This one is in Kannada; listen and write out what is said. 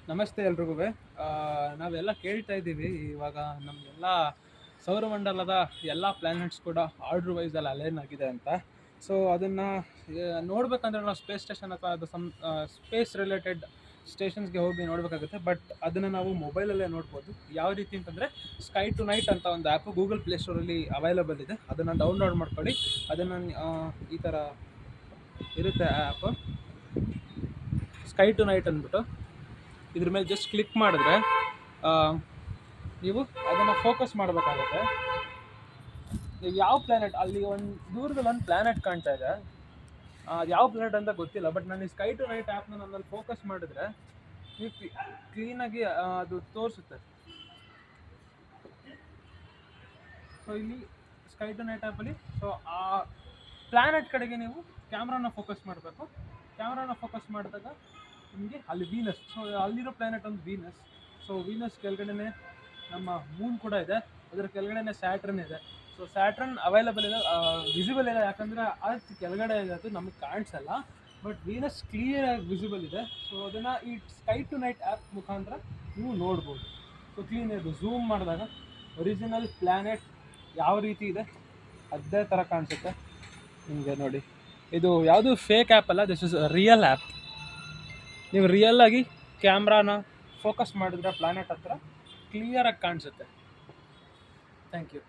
ನಮಸ್ತೆ ಎಲ್ರಿಗೂ. ನಾವೆಲ್ಲ ಕೇಳ್ತಾ ಇದ್ದೀವಿ ಇವಾಗ ನಮಗೆಲ್ಲ ಸೌರಮಂಡಲದ ಎಲ್ಲ ಪ್ಲ್ಯಾನೆಟ್ಸ್ ಕೂಡ ಆರ್ಡ್ರ್ ವೈಸಲ್ಲಿ ಅಲೈನ್ ಆಗಿದೆ ಅಂತ. ಸೊ ಅದನ್ನು ನೋಡ್ಬೇಕಂದ್ರೆ ನಾವು ಸ್ಪೇಸ್ ಸ್ಟೇಷನ್ ಅಥವಾ ಅದು ಸ್ಪೇಸ್ ರಿಲೇಟೆಡ್ ಸ್ಟೇಷನ್ಸ್ಗೆ ಹೋಗಿ ನೋಡಬೇಕಾಗುತ್ತೆ. ಬಟ್ ಅದನ್ನು ನಾವು ಮೊಬೈಲಲ್ಲೇ ನೋಡ್ಬೋದು. ಯಾವ ರೀತಿ ಅಂತಂದರೆ ಸ್ಕೈ ಟು ನೈಟ್ ಅಂತ ಒಂದು ಆ್ಯಪು ಗೂಗಲ್ ಪ್ಲೇಸ್ಟೋರಲ್ಲಿ ಅವೈಲಬಲ್ ಇದೆ. ಅದನ್ನು ಡೌನ್ಲೋಡ್ ಮಾಡ್ಕೊಳ್ಳಿ. ಅದನ್ನು ಈ ಥರ ಇರುತ್ತೆ ಆ್ಯಪು, ಸ್ಕೈ ಟು ನೈಟ್ ಅಂದ್ಬಿಟ್ಟು. ಇದ್ರ ಮೇಲೆ ಜಸ್ಟ್ ಕ್ಲಿಕ್ ಮಾಡಿದ್ರೆ ನೀವು ಅದನ್ನು ಫೋಕಸ್ ಮಾಡಬೇಕಾಗುತ್ತೆ. ನೀವು ಯಾವ ಪ್ಲ್ಯಾನೆಟ್, ಅಲ್ಲಿ ಒಂದು ದೂರದಲ್ಲಿ ಒಂದು ಪ್ಲ್ಯಾನೆಟ್ ಕಾಣ್ತಾ ಇದೆ, ಅದು ಯಾವ ಪ್ಲ್ಯಾನೆಟ್ ಅಂತ ಗೊತ್ತಿಲ್ಲ. ಬಟ್ ನಾನು ಈ ಸ್ಕೈ ಟು ನೈಟ್ ಆ್ಯಪ್ನ ನನ್ನಲ್ಲಿ ಫೋಕಸ್ ಮಾಡಿದ್ರೆ ನೀವು ಕ್ಲೀನಾಗಿ ಅದು ತೋರಿಸುತ್ತೆ. ಸೊ ಇಲ್ಲಿ ಸ್ಕೈ ಟು ನೈಟ್ ಆ್ಯಪಲ್ಲಿ ಆ ಪ್ಲ್ಯಾನೆಟ್ ಕಡೆಗೆ ನೀವು ಕ್ಯಾಮ್ರಾನ ಫೋಕಸ್ ಮಾಡಬೇಕು. ಕ್ಯಾಮ್ರಾನ ಫೋಕಸ್ ಮಾಡಿದಾಗ ನಿಮಗೆ ಅಲ್ಲಿ ವೀನಸ್, ಸೊ ಅಲ್ಲಿರೋ ಪ್ಲ್ಯಾನೆಟ್ ಒಂದು ವೀನಸ್. ಸೊ ವೀನಸ್ ಕೆಳಗಡೆನೆ ನಮ್ಮ ಮೂನ್ ಕೂಡ ಇದೆ, ಅದರ ಕೆಳಗಡೆನೆ ಸ್ಯಾಟ್ರನ್ ಇದೆ. ಸೊ ಸ್ಯಾಟ್ರನ್ ಅವೈಲಬಲ್ ಇದೆ, ವಿಸಿಬಲ್ ಇದೆ, ಯಾಕಂದರೆ ಅರ್ತ್ ಕೆಳಗಡೆ ಇದೆ, ಅದು ನಮಗೆ ಕಾಣಿಸಲ್ಲ. ಬಟ್ ವೀನಸ್ ಕ್ಲಿಯರಾಗಿ ವಿಸಿಬಲ್ ಇದೆ. ಸೊ ಅದನ್ನು ಈ ಸ್ಕೈ ಟು ನೈಟ್ ಆ್ಯಪ್ ಮುಖಾಂತರ ನೀವು ನೋಡ್ಬೋದು. ಸೊ ಕ್ಲೀನ್ ಇದು ಝೂಮ್ ಮಾಡಿದಾಗ ಒರಿಜಿನಲ್ ಪ್ಲ್ಯಾನೆಟ್ ಯಾವ ರೀತಿ ಇದೆ ಅದೇ ಥರ ಕಾಣಿಸುತ್ತೆ ನಿಮಗೆ. ನೋಡಿ, ಇದು ಯಾವುದು ಫೇಕ್ ಆ್ಯಪ್ ಅಲ್ಲ, ದಿಸ್ ಇಸ್ ರಿಯಲ್ ಆ್ಯಪ್. ನೀವು ರಿಯಲ್ಲಾಗಿ ಕ್ಯಾಮ್ರಾನ ಫೋಕಸ್ ಮಾಡಿದ್ರೆ ಪ್ಲ್ಯಾನೆಟ್ ಹತ್ರ ಕ್ಲಿಯರಾಗಿ ಕಾಣಿಸುತ್ತೆ. Thank you.